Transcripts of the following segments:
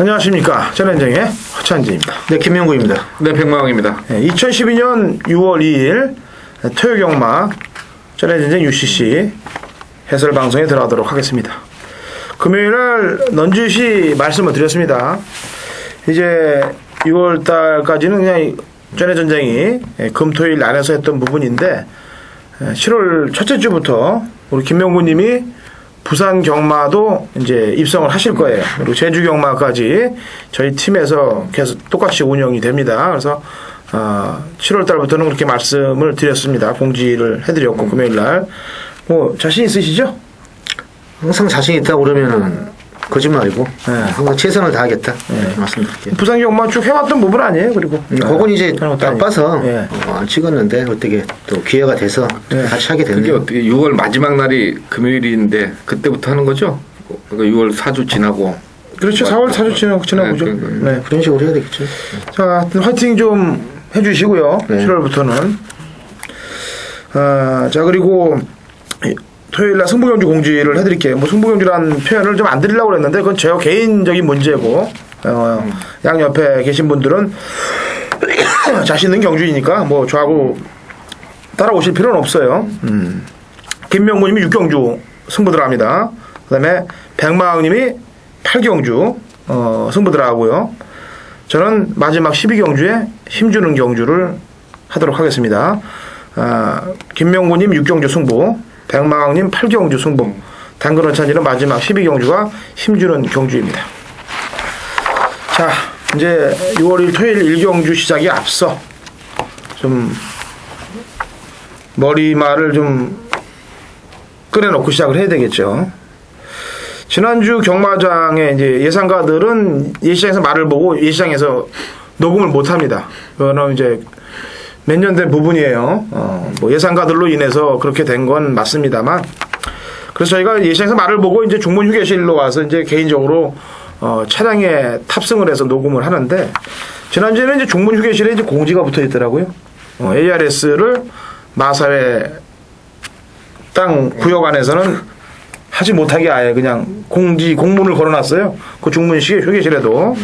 안녕하십니까. 전현정의 허찬지입니다. 네, 김명구입니다. 네, 백마왕입니다. 네, 2012년 6월 2일 토요경마 전해전쟁 UCC 해설 방송에 들어가도록 하겠습니다. 금요일날 넌지시 말씀을 드렸습니다. 이제 6월 달까지는 그냥 전해전쟁이 금토일 안에서 했던 부분인데 7월 첫째 주부터 우리 김명구님이 부산 경마도 이제 입성을 하실 거예요. 그리고 제주 경마까지 저희 팀에서 계속 똑같이 운영이 됩니다. 그래서 7월 달부터는 그렇게 말씀을 드렸습니다. 공지를 해드렸고 금요일 날 뭐 자신 있으시죠? 항상 자신 있다고 그러면은 거짓말이고 항상 최선을 다하겠다 말씀드릴게요. 부산 경마 쭉 해왔던 부분 아니에요? 그리고 그건 이제 바빠서 안 찍었는데 어떻게 또 기회가 돼서 같이 하게 됐네요. 그게 어떻게 6월 마지막 날이 금요일인데 그때부터 하는 거죠? 그러니까 6월 4주 지나고. 그렇죠. 4월 4주 지나고죠. 네, 그런 식으로 해야 되겠죠. 자, 화이팅 좀 해주시고요. 7월부터는. 자, 그리고 토요일날 승부경주 공지를 해드릴게요. 뭐 승부경주라는 표현을 좀 안 드리려고 그랬는데 그건 제 개인적인 문제고 양 옆에 계신 분들은 자신 있는 경주이니까 뭐 저하고 따라오실 필요는 없어요. 김명구님이 6경주 승부 들어갑니다. 그 다음에 백마왕님이 8경주 승부 들어가고요. 저는 마지막 12경주에 힘주는 경주를 하도록 하겠습니다. 김명구님 6경주 승부, 백마왕님 8경주 승부, 당근원찬이는 마지막 12경주가 힘주는 경주입니다. 자, 이제 6월 1일 토요일 1경주 시작이 앞서 좀 머리말을 좀 꺼내놓고 시작을 해야 되겠죠. 지난주 경마장에 이제 예상가들은 예시장에서 말을 보고 예시장에서 녹음을 못 합니다. 그거는 이제 몇 년 된 부분이에요. 뭐 예상가들로 인해서 그렇게 된 건 맞습니다만, 그래서 저희가 예시장에서 말을 보고 이제 중문 휴게실로 와서 이제 개인적으로 차량에 탑승을 해서 녹음을 하는데, 지난주에는 이제 중문 휴게실에 이제 공지가 붙어 있더라고요. ARS를 마사회 땅 구역 안에서는 하지 못하게 아예 그냥 공문을 걸어놨어요. 그 중문 휴게실에도.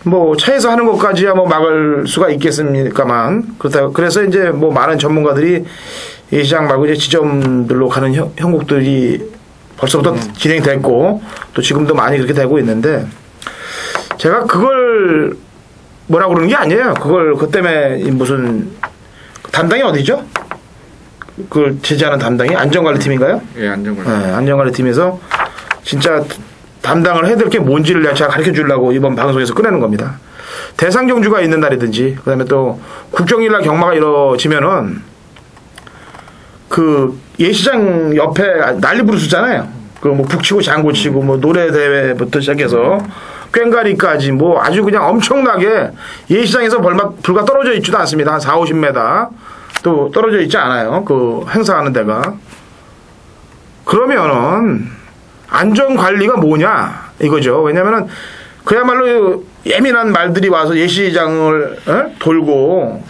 뭐 차에서 하는 것까지야 뭐 막을 수가 있겠습니까만, 그래서 이제 뭐 많은 전문가들이 예시장 말고 이제 지점들로 가는 형국들이 벌써부터 진행됐고 또 지금도 많이 그렇게 되고 있는데, 제가 그걸 뭐라고 그러는 게 아니에요. 그 때문에 무슨 담당이 어디죠? 그걸 제재하는 담당이 안전관리팀인가요? 예, 안전관리. 네, 안전관리팀에서 진짜 담당을 해야 될 게 뭔지를 제가 가르쳐 주려고 이번 방송에서 꺼내는 겁니다. 대상 경주가 있는 날이든지, 그 다음에 또 국경일날 경마가 이루어지면은 그 예시장 옆에 난리 부르스잖아요. 그 뭐 북치고 장구치고 뭐 노래대회부터 시작해서 꽹가리까지 뭐 아주 그냥 엄청나게 예시장에서 불과 떨어져 있지도 않습니다. 한 4, 50m 또 떨어져 있지 않아요. 그 행사하는 데가. 그러면은 안전관리가 뭐냐 이거죠. 왜냐면은 그야말로 예민한 말들이 와서 예시장을 돌고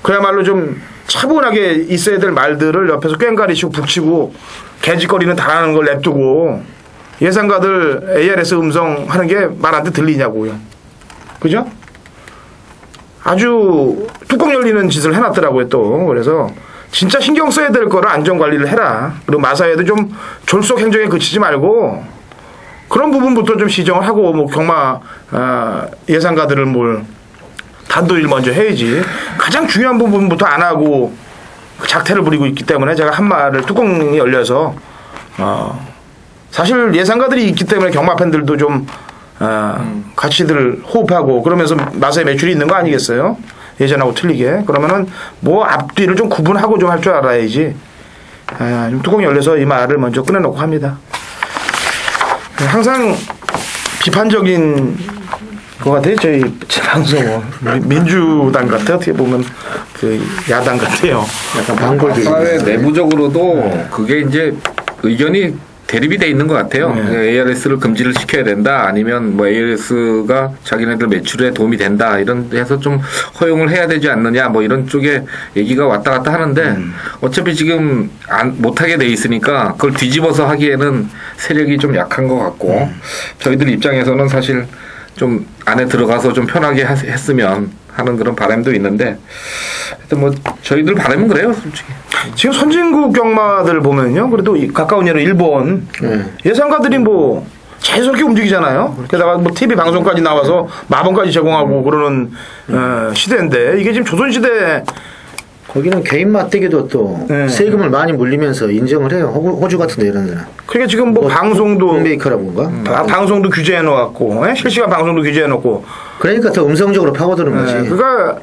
그야말로 좀 차분하게 있어야 될 말들을 옆에서 꽹가리치고 북치고 개짓거리는 달하는 걸 냅두고 예상가들 ARS 음성 하는 게 말한테 들리냐고요. 그죠? 아주 뚜껑 열리는 짓을 해놨더라고요 또. 그래서 진짜 신경 써야 될 거를 안전관리를 해라. 그리고 마사회도 좀 졸속 행정에 그치지 말고 그런 부분부터 좀 시정을 하고 뭐 경마 예상가들을 뭘 단도일 먼저 해야지. 가장 중요한 부분부터 안 하고 작태를 부리고 있기 때문에 제가 한 말을 뚜껑이 열려서 사실 예상가들이 있기 때문에 경마 팬들도 좀 가치들을 호흡하고 그러면서 마사회 매출이 있는 거 아니겠어요? 예전하고 틀리게. 그러면은 뭐 앞뒤를 좀 구분하고 좀 할 줄 알아야지. 좀 뚜껑이 열려서 이 말을 먼저 꺼내놓고 합니다. 항상 비판적인 것 같아요. 저희 방송은 민주당 같아요. 어떻게 보면 그 야당 같아요. 약간 방골들. 사회 내부적으로도 그게 이제 의견이 대립이 돼 있는 것 같아요. ARS를 금지를 시켜야 된다, 아니면 뭐 ARS가 자기네들 매출에 도움이 된다, 이런 데서 좀 허용을 해야 되지 않느냐, 뭐 이런 쪽에 얘기가 왔다 갔다 하는데 어차피 지금 못하게 돼 있으니까 그걸 뒤집어서 하기에는 세력이 좀 약한 것 같고 저희들 입장에서는 사실 좀 안에 들어가서 좀 편하게 했으면 하는 그런 바람도 있는데, 하여튼 뭐 저희들 바람은 그래요, 솔직히. 지금 선진국 경마들 보면요, 그래도 가까운 예로 일본 예상가들이 뭐 자연스럽게 움직이잖아요. 게다가 뭐 TV 방송까지 나와서 마법까지 제공하고 그러는 시대인데, 이게 지금 조선시대. 거기는 개인 맞대기도 또 세금을 많이 물리면서 인정을 해요. 호주 같은 데 이런 데는. 그러니까 지금 뭐 방송도 홈메이커라고인가? 방송도 규제해 놓았고, 실시간 방송도 규제해 놓고. 그러니까 더 음성적으로 파고드는 거지. 그러니까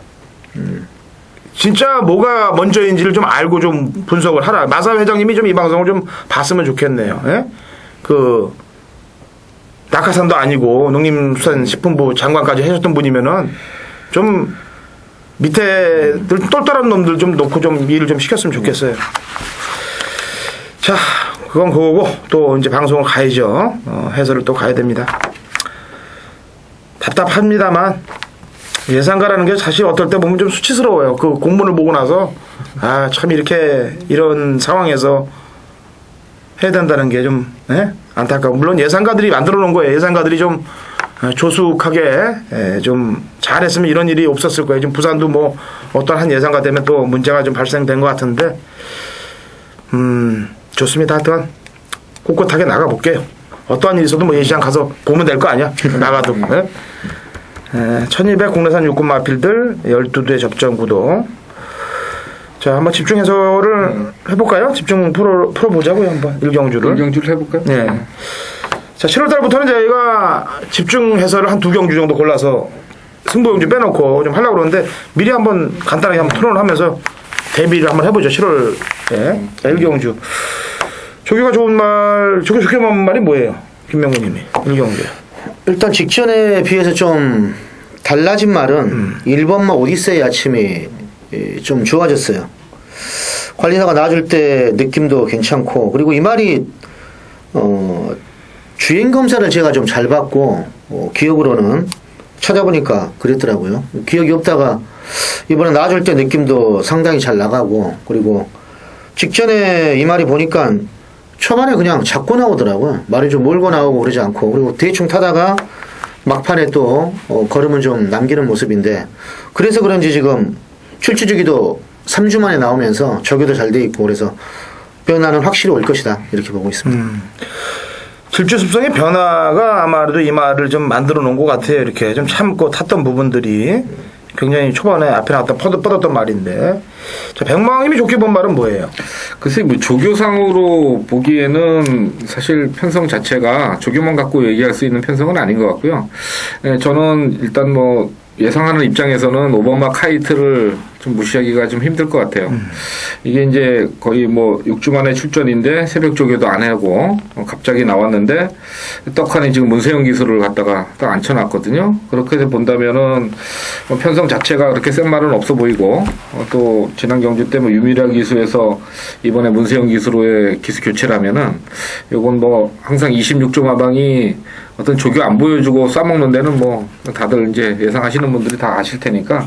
진짜 뭐가 먼저인지를 좀 알고 좀 분석을 하라. 마사 회장님이 좀 이 방송을 좀 봤으면 좋겠네요. 그 낙하산도 아니고 농림수산식품부 장관까지 하셨던 분이면은 좀 밑에 똘똘한 놈들 좀 놓고 좀 일을 좀 시켰으면 좋겠어요. 자, 그건 그거고 또 이제 방송을 가야죠. 해설을 또 가야 됩니다. 답답합니다만 예상가라는 게 사실 어떨 때 보면 좀 수치스러워요. 그 공문을 보고 나서 참 이렇게 이런 상황에서 해야 된다는 게 좀 안타까워. 물론 예상가들이 만들어 놓은 거예요. 예상가들이 좀 조숙하게 좀 잘했으면 이런 일이 없었을 거예요. 지금 부산도 뭐 어떤 한 예상가 때문에 또 문제가 좀 발생된 것 같은데, 좋습니다. 하여튼 꿋꿋하게 나가볼게요. 어떠한 일이 있어도 뭐 예시장 가서 보면 될 거 아니야. 나가도. 1200 국내산 육군 마필들 12대 접전 구도. 자, 한번 집중 해설을 해볼까요? 집중 풀어보자고요. 한번 일경주를 해볼까요? 네. 자, 7월달부터는 저희가 집중 해설을 한 2경주 정도 골라서 승부용주 빼놓고 좀 하려고 그러는데, 미리 한번 간단하게 한번 토론을 하면서 대비를 한번 해보죠. 7월에 1경주. 조교가 좋은 말, 조교 좋게 한 말이 뭐예요? 김명구님이 1경주. 일단 직전에 비해서 좀 달라진 말은 1번마 오디세이 아침이 좀 좋아졌어요. 관리사가 나와줄 때 느낌도 괜찮고, 그리고 이 말이 주행 검사를 제가 좀 잘 받고 기억으로는 찾아보니까 그랬더라고요. 기억이 없다가 이번에 나와줄 때 느낌도 상당히 잘 나가고, 그리고 직전에 이 말이 보니까 초반에 그냥 잡고 나오더라고요. 말이 좀 몰고 나오고 그러지 않고, 그리고 대충 타다가 막판에 또 걸음은 좀 남기는 모습인데, 그래서 그런지 지금 출주주기도 3주 만에 나오면서 저기도 잘 돼 있고, 그래서 변화는 확실히 올 것이다 이렇게 보고 있습니다. 질주 습성의 변화가 아마도 이 말을 좀 만들어 놓은 것 같아요. 이렇게 좀 참고 탔던 부분들이 굉장히 초반에 앞에 나왔다 뻗었던 말인데, 자, 백마왕님이 좋게 본 말은 뭐예요? 글쎄, 뭐 조교상으로 보기에는 사실 편성 자체가 조교만 갖고 얘기할 수 있는 편성은 아닌 것 같고요. 저는 일단 뭐 예상하는 입장에서는 오버마 카이트를 좀 무시하기가 좀 힘들 것 같아요. 이게 이제 거의 뭐 6주 만에 출전인데 새벽 조교도 안 하고 갑자기 나왔는데 떡하니 지금 문세영 기술을 갖다가 딱 앉혀놨거든요. 그렇게 해서 본다면은 뭐 편성 자체가 그렇게 센 말은 없어 보이고, 또 지난 경주 때 뭐 유미라 기수에서 이번에 문세영 기수로의 기수 교체라면은 요건 뭐 항상 26조 마방이 어떤 조교 안 보여주고 싸먹는 데는 뭐 다들 이제 예상하시는 분들이 다 아실 테니까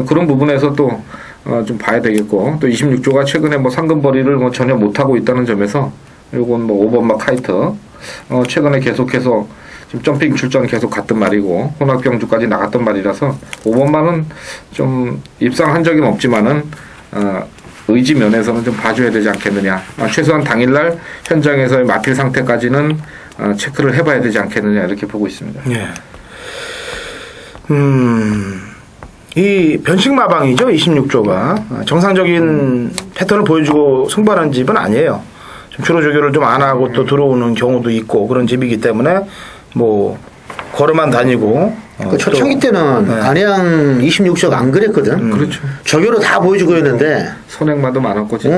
그런 부분에서 또 좀 봐야 되겠고, 또 26조가 최근에 뭐 상금벌이를 뭐 전혀 못하고 있다는 점에서 요건 뭐 5번마 카이트 최근에 계속해서 지금 점핑 출전 계속 갔던 말이고 혼합경주까지 나갔던 말이라서 5번마는 좀 입상한 적은 없지만은 의지 면에서는 좀 봐줘야 되지 않겠느냐. 최소한 당일날 현장에서의 마필 상태까지는 체크를 해봐야 되지 않겠느냐 이렇게 보고 있습니다. 예. 이 변식마방이죠. 26조가 정상적인 패턴을 보여주고 승부하는 집은 아니에요. 좀 주로 조교를 좀 안 하고 또 들어오는 경우도 있고 그런 집이기 때문에 뭐 걸어만 다니고. 그 초창기 때는 안양 26조가 안 그랬거든. 그렇죠. 조교로 다 보여주고 있는데 선행마도 많았고 진짜.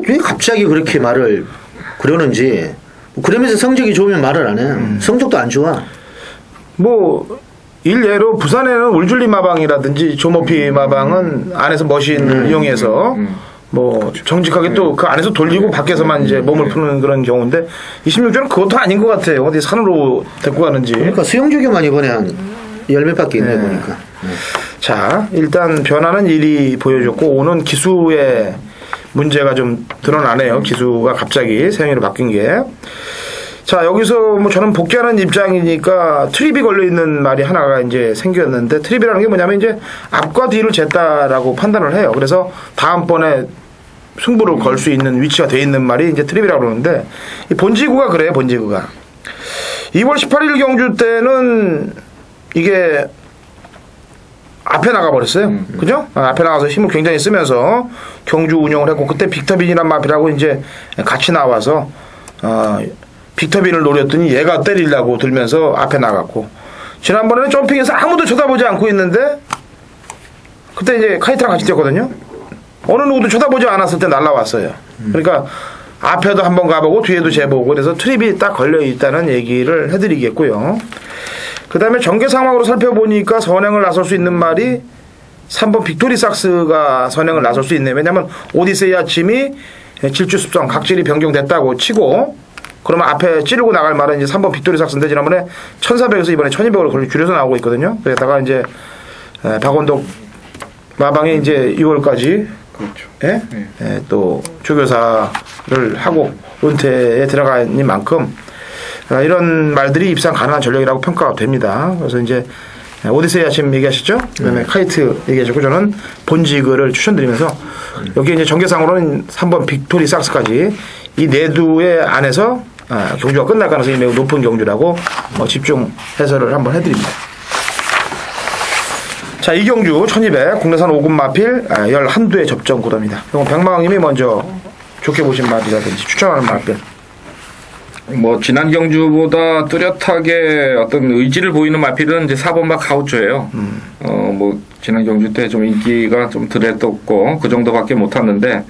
왜 갑자기 그렇게 말을 그러는지. 그러면서 성적이 좋으면 말을 안 해. 성적도 안 좋아. 뭐 일례로 부산에는 울줄리 마방이라든지 조모피 마방은 안에서 머신을 이용해서 뭐 정직하게 또 그 안에서 돌리고 밖에서만 이제 몸을 푸는 그런 경우인데 26조는 그것도 아닌 것 같아요. 어디 산으로 데리고 가는지. 그러니까 수용조교만 이번에 한 10몇 바퀴 있네 보니까. 자, 일단 변화는 일이 보여줬고 오는 기수의 문제가 좀 드러나네요. 기수가 갑자기 세영이로 바뀐 게. 자, 여기서 뭐 저는 복귀하는 입장이니까 트립이 걸려있는 말이 하나가 이제 생겼는데 트립이라는 게 뭐냐면 이제 앞과 뒤를 쟀다라고 판단을 해요. 그래서 다음번에 승부를 걸 수 있는 위치가 돼 있는 말이 이제 트립이라고 그러는데 이 본지구가 그래요. 본지구가. 2월 18일 경주 때는 이게 앞에 나가버렸어요. 그죠? 앞에 나가서 힘을 굉장히 쓰면서 경주 운영을 했고 그때 빅터빈이란 마피라고 이제 같이 나와서 빅터빈을 노렸더니 얘가 때리려고 들면서 앞에 나갔고 지난번에는 점핑해서 아무도 쳐다보지 않고 있는데 그때 이제 카이트랑 같이 뛰었거든요. 어느 누구도 쳐다보지 않았을 때 날라왔어요. 그러니까 앞에도 한번 가보고 뒤에도 재보고 그래서 트립이 딱 걸려있다는 얘기를 해드리겠고요. 그 다음에 전개 상황으로 살펴보니까 선행을 나설 수 있는 말이 3번 빅토리 삭스가 선행을 나설 수 있네요. 왜냐하면 오디세이 아침이 질주 습성 각질이 변경됐다고 치고 그러면 앞에 찌르고 나갈 말은 이제 3번 빅토리 삭스인데 지난번에 1400에서 이번에 1200으로 줄여서 나오고 있거든요. 그러다가 이제 박원덕 마방이 이제 6월까지 그렇죠. 예? 네. 예, 또 조교사를 하고 은퇴에 들어가는 만큼 이런 말들이 입상 가능한 전력이라고 평가가 됩니다. 그래서 이제 오디세이 아침 얘기하셨죠? 그다음에 카이트 얘기하셨고 저는 본지그를 추천드리면서 여기 이제 전개상으로는 3번 빅토리 삭스까지 이 내두의 안에서 경주가 끝날 가능성이 매우 높은 경주라고 집중 해설을 한번 해드립니다. 자, 이 경주 1200 국내산 5군 마필 11두의 접전 구도입니다. 이건 백마왕님이 먼저 좋게 보신 말이라든지 추천하는 마필. 뭐 지난 경주보다 뚜렷하게 어떤 의지를 보이는 마필은 이제 4번마 가우초예요. 뭐 지난 경주 때 좀 인기가 좀 덜했었고 그 정도밖에 못 탔는데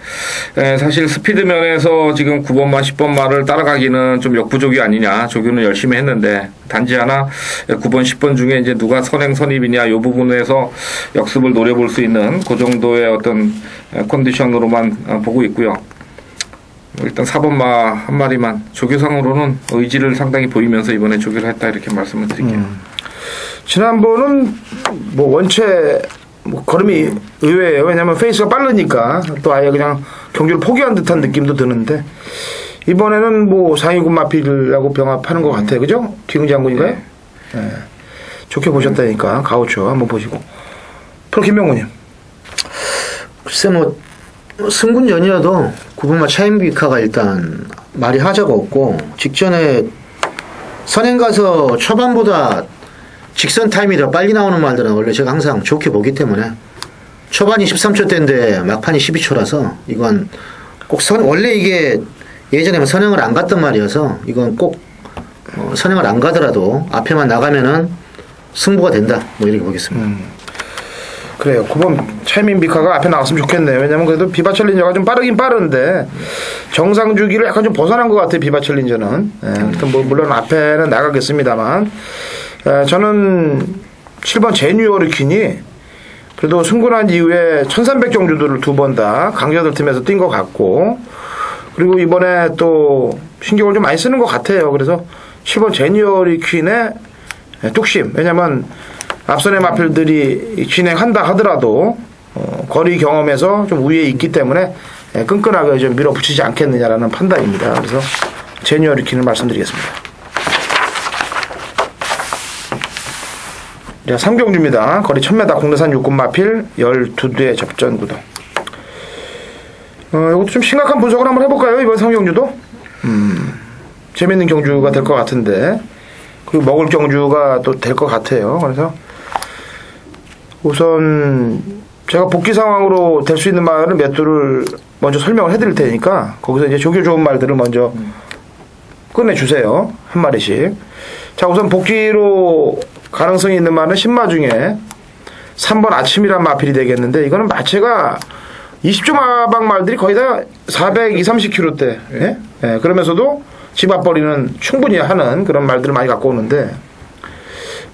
사실 스피드 면에서 지금 9번마 10번마를 따라가기는 좀 역부족이 아니냐. 조교는 열심히 했는데 단지 하나 9번 10번 중에 이제 누가 선행 선입이냐 이 부분에서 역습을 노려볼 수 있는 그 정도의 어떤 컨디션으로만 보고 있고요. 일단 4번마 한 마리만 조교상으로는 의지를 상당히 보이면서 이번에 조교를 했다 이렇게 말씀을 드릴게요. 지난번은 뭐 원체 뭐 걸음이 의외예요. 왜냐하면 페이스가 빠르니까 또 아예 그냥 경주를 포기한 듯한 느낌도 드는데 이번에는 뭐 상위군 마필하고 병합하는 것 같아요. 그죠? 뒤흥 장군인가요? 네. 좋게 보셨다니까 가우초 한번 보시고 프로 김명훈님. 글쎄 뭐 승군 전이어도 9번마 차인비카가 일단 말이 하자가 없고 직전에 선행 가서 초반보다 직선 타임이 더 빨리 나오는 말들은 원래 제가 항상 좋게 보기 때문에 초반이 13초대인데 막판이 12초라서 이건 꼭 원래 이게 예전에는 선행을 안 갔던 말이어서 이건 꼭 선행을 안 가더라도 앞에만 나가면은 승부가 된다 뭐 이렇게 보겠습니다. 그래요. 9번 차이민비카가 앞에 나왔으면 좋겠네요. 왜냐면 그래도 비바 챌린저가 좀 빠르긴 빠른데 정상 주기를 약간 좀 벗어난 것 같아요. 비바 챌린저는. 뭐 물론 앞에는 나가겠습니다만 저는 7번 제뉴어리퀸이 그래도 승군한 이후에 1300 경주들을 2번 다 강자들 팀에서 뛴 것 같고 그리고 이번에 또 신경을 좀 많이 쓰는 것 같아요. 그래서 7번 제뉴어리퀸의 뚝심. 왜냐면 앞선의 마필들이 진행한다 하더라도 거리 경험에서 좀 우위에 있기 때문에 끈끈하게 좀 밀어붙이지 않겠느냐라는 판단입니다. 그래서 제뉴어리킨을 말씀드리겠습니다. 자, 3경주입니다. 거리 1000m 국내산 6군 마필 12대 접전 구도. 이것도 좀 심각한 분석을 한번 해볼까요? 이번 3경주도 재밌는 경주가 될 것 같은데 그리고 먹을 경주가 또 될 것 같아요. 그래서 우선 제가 복귀 상황으로 될 수 있는 말은 몇 두를 먼저 설명을 해드릴 테니까 거기서 이제 조교 좋은 말들을 먼저 꺼내주세요. 한 마리씩. 자, 우선 복귀로 가능성이 있는 말은 10마 중에 3번 아침이란 마필이 되겠는데 이거는 마체가 20조 마방 말들이 거의 다 420, 30km대. 예? 예, 그러면서도 집 앞벌이는 충분히 하는 그런 말들을 많이 갖고 오는데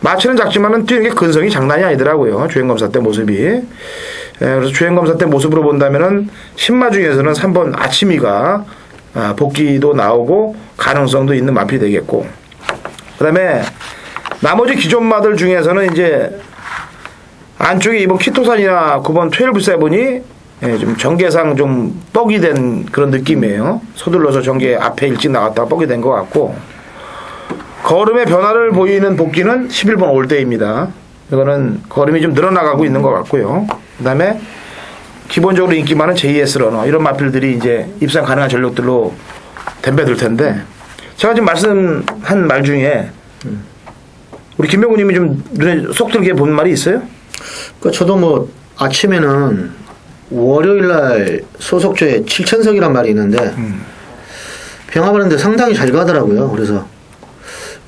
마체는 작지만은 뛰는 게 근성이 장난이 아니더라고요. 주행검사 때 모습이. 그래서 주행검사 때 모습으로 본다면은 신마 중에서는 3번 아치미가 복귀도 나오고 가능성도 있는 마필이 되겠고, 그 다음에 나머지 기존 마들 중에서는 이제 안쪽에 이번 키토산이나 9번 12-7이 좀 전개상 좀 뻑이 된 그런 느낌이에요. 서둘러서 전개 앞에 일찍 나갔다가 뻑이 된 것 같고, 걸음의 변화를 보이는 복귀는 11번 올데이입니다. 이거는 걸음이 좀 늘어나가고 있는 것 같고요. 그 다음에 기본적으로 인기 많은 JS 러너, 이런 마필들이 이제 입상 가능한 전력들로 덤벼들 텐데, 제가 지금 말씀한 말 중에 우리 김병우님이 좀 눈에 쏙 들게 본 말이 있어요? 그러니까 저도 뭐 아침에는 월요일날 소속조에 7,000석이란 말이 있는데 병합하는데 상당히 잘 가더라고요. 그래서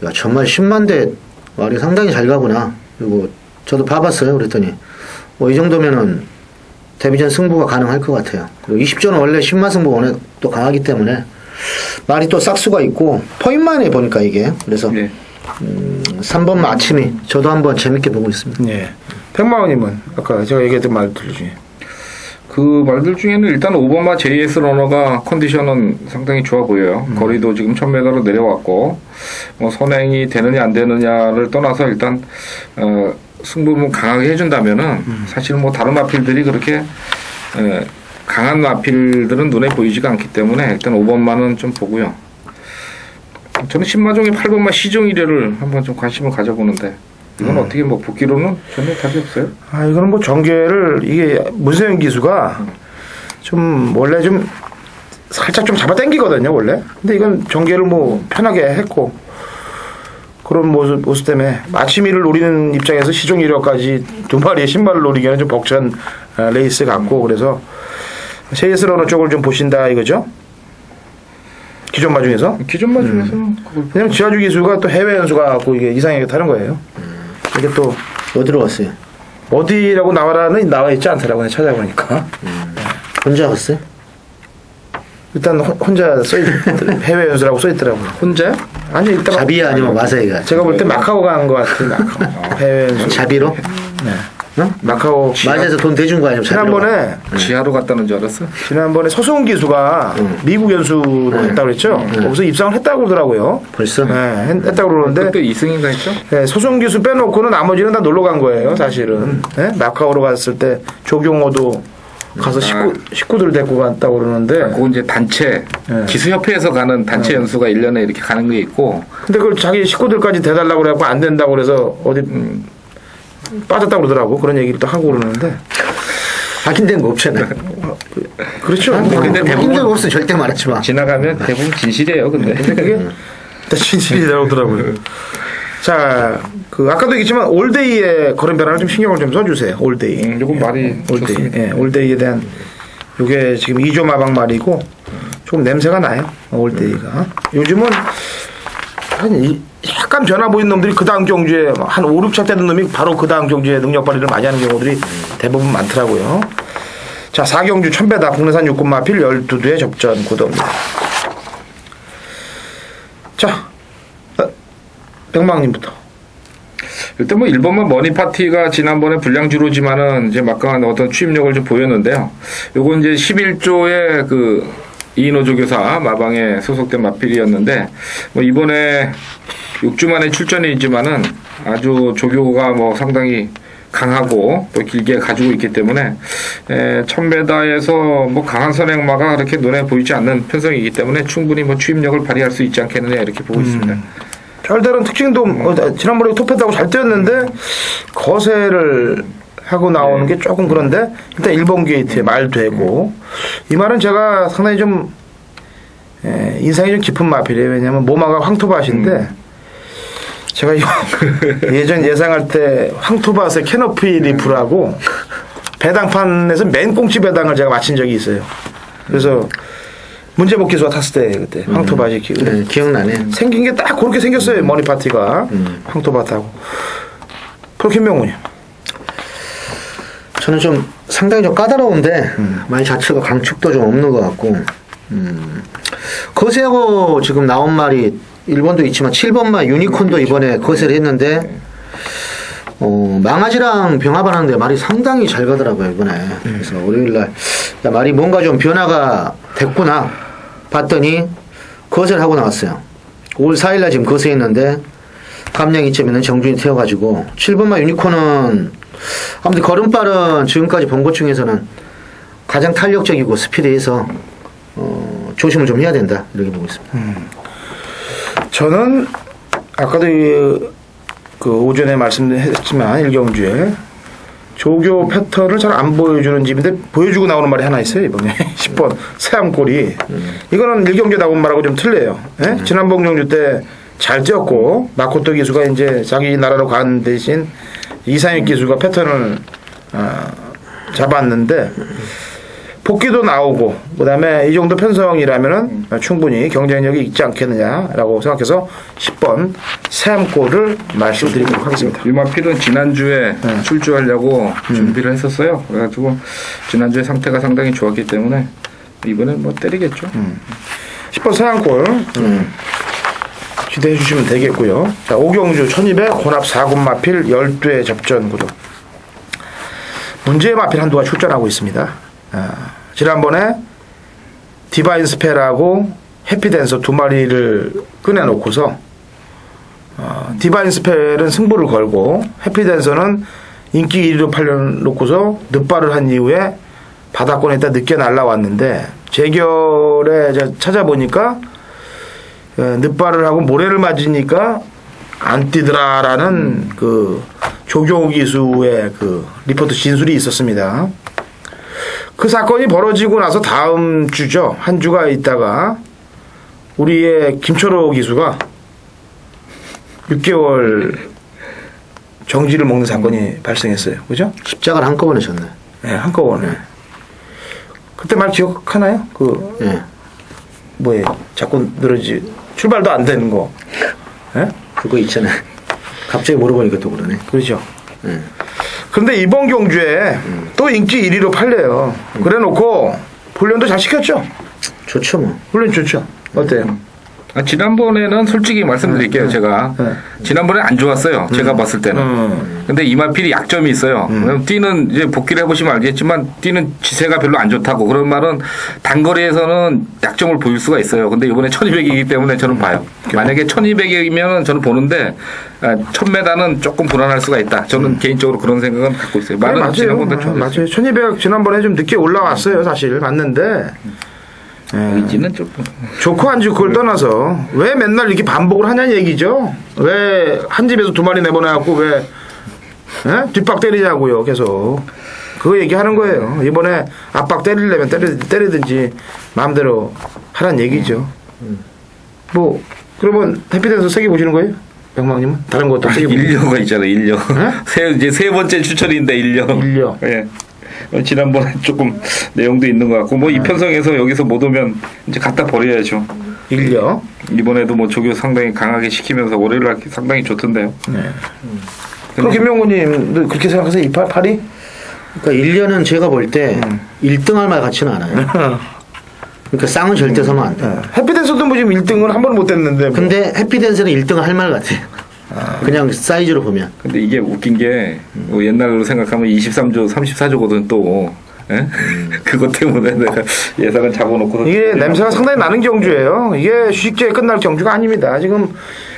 야, 정말 10만 대 말이 상당히 잘 가구나. 그리고 저도 봐봤어요. 그랬더니 뭐 이 정도면은 데뷔전 승부가 가능할 것 같아요. 그리고 20조는 원래 10만 승부 워낙 또 강하기 때문에 말이 또 싹수가 있고 포인만에 보니까 이게 그래서 네. 3번 아침이 저도 한번 재밌게 보고 있습니다. 네. 백마원님은 아까 제가 얘기했던 말들 중에 그 말들 중에는 일단 5번마 JS 러너가 컨디션은 상당히 좋아 보여요. 거리도 지금 1000m로 내려왔고, 뭐 선행이 되느냐 안 되느냐를 떠나서 일단 승부를 강하게 해준다면은 사실 뭐 다른 마필들이 그렇게 강한 마필들은 눈에 보이지가 않기 때문에 일단 5번마는 좀 보고요. 저는 10마 중에 8번마 시종일회를 한번 좀 관심을 가져보는데, 이건 어떻게 뭐 복귀로는 전혀 답이 없어요? 이거는 뭐 전개를, 이게 문세영 기수가 좀 원래 좀 살짝 좀 잡아당기거든요, 원래. 근데 이건 전개를 뭐 편하게 했고, 그런 모습 때문에 마치미를 노리는 입장에서 시종 1회까지 두 마리의 신발을 노리기에는 좀 벅찬 레이스 같고, 그래서 JS 러너 쪽을 좀 보신다 이거죠? 기존 마 중에서? 기존 마 중에서는 그냥 지하주 기수가 또 해외 연수가 갖고 이게 이상하게 타는 거예요. 이게 또 어디로 갔어요? 어디라고 나와 있지 않더라고요. 찾아보니까. 혼자 갔어요? 일단 혼자 해외 연수라고 써있더라고요. 혼자요? 아니 일단 자비야 아니면 마사이가? 제가 볼 때 마카오 간 것 같은 마카오. 해외 연수. 자비로? 네. 응? 마카오. 마사에서 돈 대준 거 아니면 자비로? 지난번에 지하로 갔다는 줄 알았어? 지난번에 서승훈 기수가 미국 연수로 했다고 그랬죠. 거기서 입상을 했다고 그러더라고요. 벌써? 네, 했다고 그러는데 그때 2승인가 했죠? 네, 서승훈 기수 빼놓고는 나머지는 다 놀러 간 거예요, 사실은. 네? 마카오로 갔을 때 조경호도 가서 식구들 데리고 갔다고 그러는데. 그거 이제 단체, 기수협회에서 가는 단체 연수가 1년에 이렇게 가는 게 있고. 근데 그걸 자기 식구들까지 대달라고 그래갖고 안 된다고 그래서 어디 빠졌다고 그러더라고. 그런 얘기를 또 하고 그러는데. 확인된 거 없잖아요. 그렇죠. 근데 확인된 거 없으면 절대 말하지 마. 지나가면 대부분 진실이에요, 근데. 그게 다 진실이 나오더라고요. 자, 아까도 얘기했지만 올데이의 걸음 변화를 좀 신경을 좀 써주세요. 올데이. 요건 말이 올데이. 좋습니다. 예, 올데이에 대한 요게 지금 2조 마방 말이고 조금 냄새가 나요. 올데이가. 요즘은 약간 변화 보이는 놈들이 그 다음 경주에 한 5, 6차 되는 놈이 바로 그 다음 경주에 능력 발휘를 많이 하는 경우들이 대부분 많더라고요. 자, 4경주 1000배다 국내산 육군 마필 12두의 접전 구도입니다. 자, 백망님부터. 일단 뭐 1번만 머니파티가 지난번에 불량주로지만은 이제 막강한 어떤 추임력을 좀 보였는데요. 요건 이제 11조의 이인호 조교사 마방에 소속된 마필이었는데, 뭐 이번에 6주 만에 출전이지만은 아주 조교가 뭐 상당히 강하고 또 길게 가지고 있기 때문에 1000배다에서 뭐 강한 선행마가 그렇게 눈에 보이지 않는 편성이기 때문에 충분히 뭐 추임력을 발휘할 수 있지 않겠느냐 이렇게 보고 있습니다. 별다른 특징도 지난번에 톱했다고 잘 뛰었는데 거세를 하고 나오는 게 조금 그런데 일단 1번 게이트에 말 되고 이 말은 제가 상당히 좀 인상이 좀 깊은 마필이에요. 왜냐하면 모마가 황토밭인데 제가 예전 예상할 때 황토밭의 캐노피 리프라고 배당판에서 맨 꽁치 배당을 제가 마친 적이 있어요. 그래서 문제복 기수가 탔을 때 그때 황토밭이 네, 기억나네. 생긴 게 딱 그렇게 생겼어요. 머니파티가 황토밭하고. 프로킴명훈이. 저는 좀 상당히 좀 까다로운데 많이 자체가 강축도 좀 없는 것 같고 거세하고 지금 나온 말이 1번도 있지만 7번만 유니콘도 이번에 거세를 했는데 망아지랑 병합하는데 말이 상당히 잘 가더라고요, 이번에. 그래서 월요일날, 야, 말이 뭔가 좀 변화가 됐구나. 봤더니, 거세를 하고 나왔어요. 5월 4일날 지금 거세했는데, 감량 이점에는 정준이 태워가지고, 7번마 유니콘은, 아무튼 걸음발은 지금까지 본 것 중에서는 가장 탄력적이고 스피드해서, 조심을 좀 해야 된다. 이렇게 보고 있습니다. 저는, 아까도 그 오전에 말씀했지만 1경주에 조교 패턴을 잘 안 보여주는 집인데 보여주고 나오는 말이 하나 있어요. 이번에 10번 새암골이 이거는 1경주에 나온 말하고 좀 틀려요. 예? 지난번 경주 때 잘 뛰었고 마코토 기수가 이제 자기 나라로 간 대신 이상익 기수가 패턴을 잡았는데 복귀도 나오고 그다음에 이 정도 편성이라면은 충분히 경쟁력이 있지 않겠느냐라고 생각해서 10번 새암골을 말씀드리도록 하겠습니다. 유마필은 지난주에 출주하려고 준비를 했었어요. 그래가지고 지난주에 상태가 상당히 좋았기 때문에 이번엔 뭐 때리겠죠. 10번 새암골 기대해 주시면 되겠고요. 자, 오경주 1200 혼합 4군 마필 12회 접전 구도. 문제의 마필 한두가 출전하고 있습니다. 지난번에 디바인 스펠하고 해피댄서 두 마리를 꺼내놓고서 디바인 스펠은 승부를 걸고 해피댄서는 인기 1위로 팔려놓고서 늑발을 한 이후에 바닥권에다 늦게 날라왔는데 재결에 찾아보니까 늑발을 하고 모래를 맞으니까 안 뛰더라라는 그 조교 기수의 그 리포트 진술이 있었습니다. 그 사건이 벌어지고 나서 다음 주죠. 한 주가 있다가 우리의 김철호 기수가 6개월 정지를 먹는 사건이 발생했어요. 그죠? 십자가를 한꺼번에 졌네. 네, 한꺼번에. 그때 말 기억하나요? 뭐예요? 자꾸 늘어지 출발도 안 되는 거. 네? 그거 있잖아요. 갑자기 물어보니까 또 그러네. 그렇죠. 그런데 이번 경주에 또 인기 1위로 팔려요. 그래 놓고 훈련도 잘 시켰죠? 좋죠, 뭐. 훈련 좋죠. 어때요? 지난번에는 솔직히 말씀드릴게요. 제가 지난번에 안 좋았어요. 제가 봤을 때는. 근데 이마필이 약점이 있어요. 뛰는 이제 복귀를 해보시면 알겠지만 뛰는 지세가 별로 안 좋다고 그런 말은 단거리에서는 약점을 보일 수가 있어요. 근데 이번에 1200이기 때문에 저는 봐요. 만약에 1200이면 저는 보는데 1000m는 조금 불안할 수가 있다. 저는 개인적으로 그런 생각은 갖고 있어요. 말은 맞아요. 지난번에 맞아요. 1200 지난번에 좀 늦게 올라왔어요. 사실 봤는데. 의지는 조금 좋고 안 좋고 그걸 떠나서 왜 맨날 이렇게 반복을 하냐는 얘기죠. 왜 한 집에서 두 마리 내보내갖고 왜 뒷박 때리냐고요. 계속 그거 얘기하는 거예요. 이번에 앞박 때리려면 때리든지 마음대로 하란 얘기죠. 뭐 그러면 해피댄서 세개 보시는 거예요? 병망님은 다른 것도 세개 보시는 거예요? 인력가 있잖아요. 인력. 이제 세 번째 추천인데 인력. 예. 지난번에 조금 내용도 있는 것 같고 뭐 이편성에서 여기서 못 오면 이제 갖다 버려야죠. 인력. 이번에도 뭐 조교 상당히 강하게 시키면서 월요일날 상당히 좋던데요. 네. 그럼 김명구님도 그렇게 생각하세요? 이 팔이? 그러니까 1년은 제가 볼 때 1등할 말 같지는 않아요. 그러니까 쌍은 절대 서면 안 돼. 해피댄서도 뭐 지금 1등을 한 번도 못 했는데. 뭐. 근데 해피댄서는 1등을 할 말 같아요. 그냥 사이즈로 보면. 근데 이게 웃긴 게 뭐 옛날로 생각하면 23조, 34조거든 또. 예? 그것 때문에 내가 예상을 잡아놓고 이게 냄새가 상당히 나는 경주예요. 이게 쉽게 끝날 경주가 아닙니다. 지금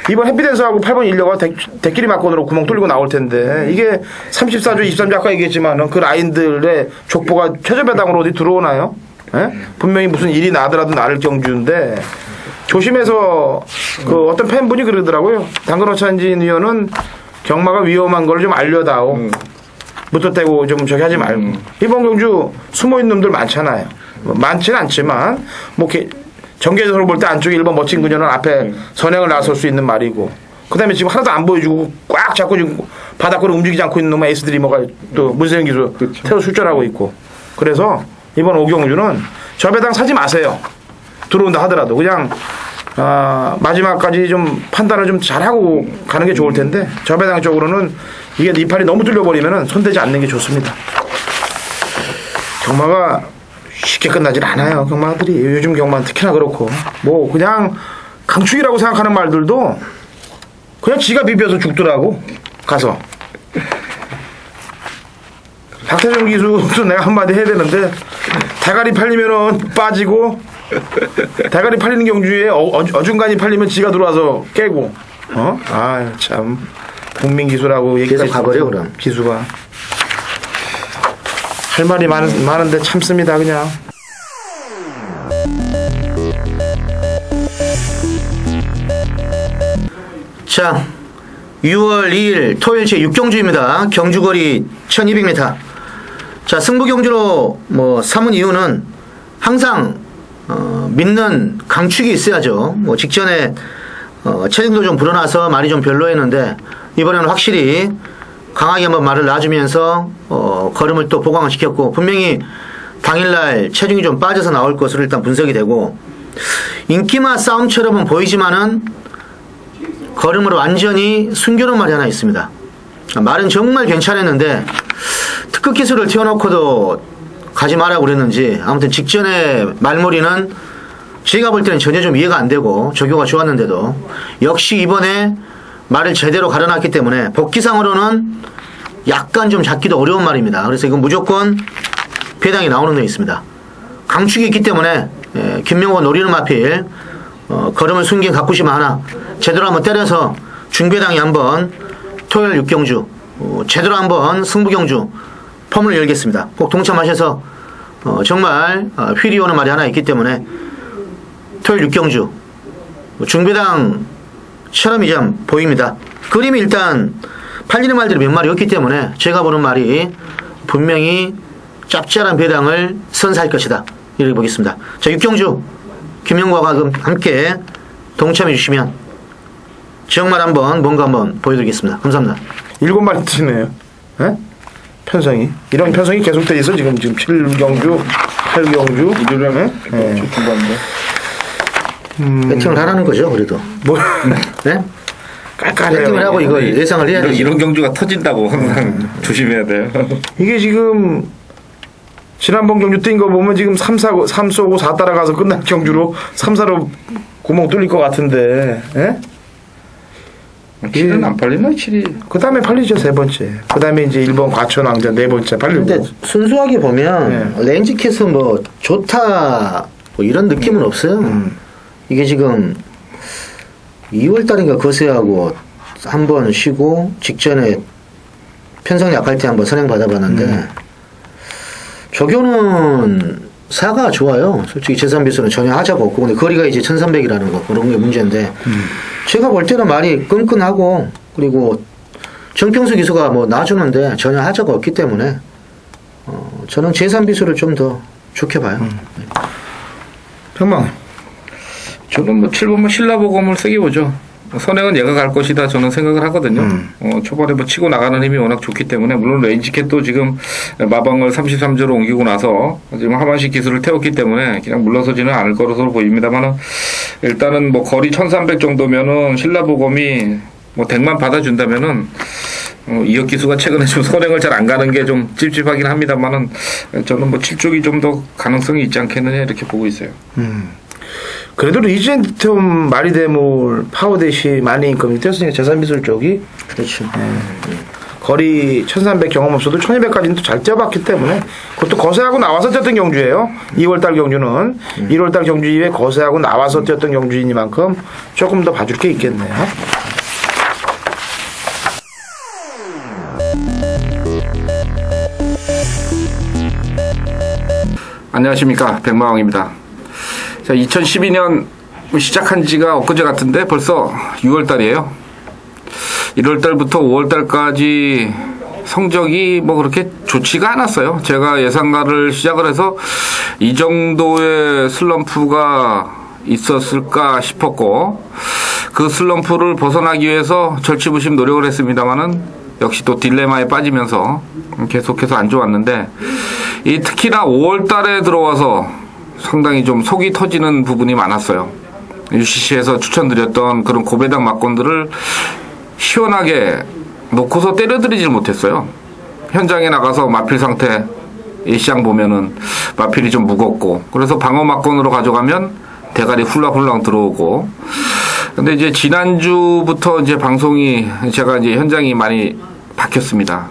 이번 해피댄서하고 8번 인력가 대끼리 막건으로 구멍 뚫리고 나올 텐데 이게 34조, 23조 아까 얘기했지만 그 라인들의 족보가 최저배당으로 어디 들어오나요? 예? 분명히 무슨 일이 나더라도 나를 경주인데 조심해서 그 어떤 팬분이 그러더라고요. 당근호찬진 의원은 경마가 위험한 걸 좀 알려다오. 무턱대고 좀 저기 하지 말고. 이번 경주 숨어있는 놈들 많잖아요. 많지는 않지만 뭐 전개적으로 볼 때 안쪽에 1번 멋진 그녀는 앞에 선행을 나설 수 있는 말이고 그 다음에 지금 하나도 안 보여주고 꽉 잡고 지금 바닥으로 움직이지 않고 있는 놈의 에이스 드리머가 또 문세영 기수 태워 출전하고 있고 그래서 이번 오경주는 저배당 사지 마세요. 들어온다 하더라도 그냥 마지막까지 좀 판단을 좀 잘하고 가는 게 좋을 텐데 저배당 쪽으로는 이게 이 팔이 너무 뚫려버리면 손대지 않는 게 좋습니다. 경마가 쉽게 끝나질 않아요. 경마들이 요즘 경마는 특히나 그렇고 뭐 그냥 강축이라고 생각하는 말들도 그냥 지가 비벼서 죽더라고 가서 박태종 기수도 내가 한마디 해야 되는데 대가리 팔리면은 빠지고 대가리 팔리는 경주에 어중간히 팔리면 지가 들어와서 깨고 참 국민 기수라고 계속 가버려 그럼. 기수가 할 말이 많은데 참습니다 그냥. 자, 6월 2일 토요일 제6경주입니다. 경주거리 1200m. 자, 승부 경주로 삼은 이유는 항상 믿는 강축이 있어야죠. 직전에 체중도 좀 불어나서 말이 좀 별로였는데 이번에는 확실히 강하게 한번 말을 놔주면서 걸음을 또 보강을 시켰고, 분명히 당일날 체중이 좀 빠져서 나올 것으로 일단 분석이 되고, 인기마 싸움처럼은 보이지만은 걸음으로 완전히 숨겨놓은 말이 하나 있습니다. 말은 정말 괜찮았는데 특급 기술을 튀어놓고도 가지 마라고 그랬는지, 아무튼 직전에 말머리는 제가 볼 때는 전혀 좀 이해가 안 되고 조교가 좋았는데도 역시 이번에 말을 제대로 가려놨기 때문에 복기상으로는 약간 좀 잡기도 어려운 말입니다. 그래서 이건 무조건 배당이 나오는 데 있습니다. 강축이 있기 때문에 김명호가 노리는 마필 걸음을 숨긴 가꾸시마 하나 제대로 한번 때려서 중배당이 한번 토요일 6경주 제대로 한번 승부경주 펌을 열겠습니다. 꼭 동참하셔서 정말 휠이 오는 말이 하나 있기 때문에 토요일 6경주 중배당처럼 이제 보입니다. 그림이 일단 팔리는 말들이 몇 마리 없기 때문에 제가 보는 말이 분명히 짭짤한 배당을 선사할 것이다, 이렇게 보겠습니다. 자, 6경주 김영과가 함께 동참해 주시면 정말 뭔가 한번 보여드리겠습니다. 감사합니다. 7마리 뜨시네요. 예? 편성이. 이런 편성이 계속돼 있어. 지금 7경주, 8경주. 이러면 배팅을 하라는 거죠, 그래도. 네? 깔깔해요. 배팅을 하고 이거 예상을 해야 되죠. 이런 경주가 터진다고 항상 조심해야 돼요. 이게 지금 지난번 경주 뛴 거 보면 지금 3 쏘고 4 따라가서 끝난 경주로 3, 4로 구멍 뚫릴 것 같은데. 예? 7은 안 팔리나? 7이. 그 다음에 팔리죠, 3번째. 그 다음에 이제 1번 과천왕전 4번째 팔리고. 근데 순수하게 보면 렌즈캣은 좋다 이런 느낌은 없어요. 이게 지금 2월달인가 거세하고 한번 쉬고 직전에 편성 약할 때 한번 선행 받아봤는데 조교는 사가 좋아요. 솔직히 재산비수는 전혀 하자가 없고, 근데 거리가 이제 1300이라는 거, 그런 게 문제인데, 제가 볼 때는 많이 끈끈하고, 그리고 정평수 기수가 놔주는데 전혀 하자가 없기 때문에, 저는 재산비수를 좀 더 좋게 봐요. 정말. 저는 7번만 신라보검을 세게 보죠. 선행은 얘가 갈 것이다 저는 생각을 하거든요. 초반에 치고 나가는 힘이 워낙 좋기 때문에, 물론 레인지캣도 지금 마방을 33조로 옮기고 나서 지금 하반식 기술을 태웠기 때문에 그냥 물러서지는 않을 것으로 보입니다만은, 일단은 거리 1300 정도면은 신라보검이 덱만 받아준다면은 이혁 기수가 최근에 좀 선행을 잘 안 가는 게 좀 찝찝하긴 합니다만은, 저는 7쪽이 좀 더 가능성이 있지 않겠느냐 이렇게 보고 있어요. 그래도 리젠트 마리데몰 파워대시 많이 인컴이 뛰었으니까 재산비술 쪽이 그렇죠. 거리 1300 경험 없어도 1200까지는 또 잘 뛰어봤기 때문에 그것도 거세하고 나와서 뛰었던 경주예요. 2월달 경주는 1월달 경주 이후에 거세하고 나와서 뛰었던 경주이니만큼 조금 더 봐줄 게 있겠네요. 안녕하십니까, 백마왕입니다. 자, 2012년 시작한 지가 엊그제 같은데 벌써 6월달이에요. 1월달부터 5월달까지 성적이 그렇게 좋지가 않았어요. 제가 예상가를 시작을 해서 이 정도의 슬럼프가 있었을까 싶었고, 그 슬럼프를 벗어나기 위해서 절치부심 노력을 했습니다만은 역시 또 딜레마에 빠지면서 계속해서 안 좋았는데, 특히나 5월달에 들어와서 상당히 좀 속이 터지는 부분이 많았어요. UCC에서 추천드렸던 그런 고배당 막건들을 시원하게 놓고서 때려드리질 못했어요. 현장에 나가서 마필 상태, 시장 보면은 마필이 좀 무겁고, 그래서 방어 막건으로 가져가면 대가리 훌랑훌랑 들어오고. 근데 이제 지난주부터 이제 방송이 제가 이제 현장이 많이 바뀌었습니다.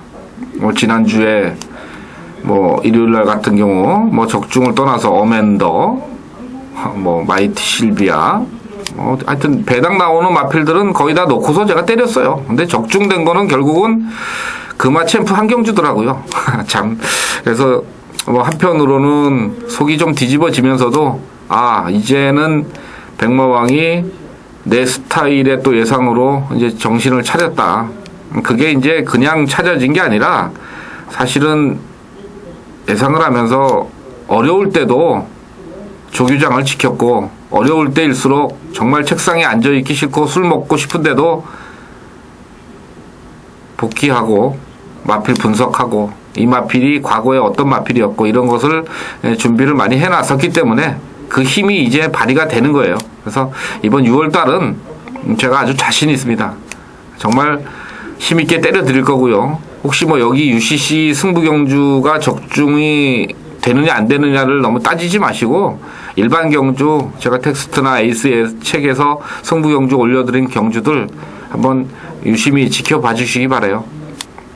지난주에 뭐 일요일날 같은 경우 뭐 적중을 떠나서 어맨더, 뭐 마이티 실비아, 하여튼 배당 나오는 마필들은 거의 다 놓고서 제가 때렸어요. 근데 적중된 거는 결국은 금화 챔프 한경주더라고요. 참. 그래서 뭐 한편으로는 속이 좀 뒤집어지면서도 이제는 백마왕이 내 스타일의 또 예상으로 이제 정신을 차렸다. 그게 이제 그냥 찾아진 게 아니라 사실은 예상을 하면서 어려울 때도 조규장을 지켰고 어려울 때일수록 정말 책상에 앉아있기 싫고 술 먹고 싶은데도 복귀하고 마필 분석하고 이 마필이 과거에 어떤 마필이었고 이런 것을 준비를 많이 해놨었기 때문에 그 힘이 이제 발휘가 되는 거예요. 그래서 이번 6월달은 제가 아주 자신 있습니다. 정말 힘있게 때려 드릴 거고요. 혹시 뭐 여기 UCC 승부경주가 적중이 되느냐 안 되느냐를 너무 따지지 마시고 일반 경주 제가 텍스트나 에이스의 책에서 승부경주 올려드린 경주들 한번 유심히 지켜봐 주시기 바라요.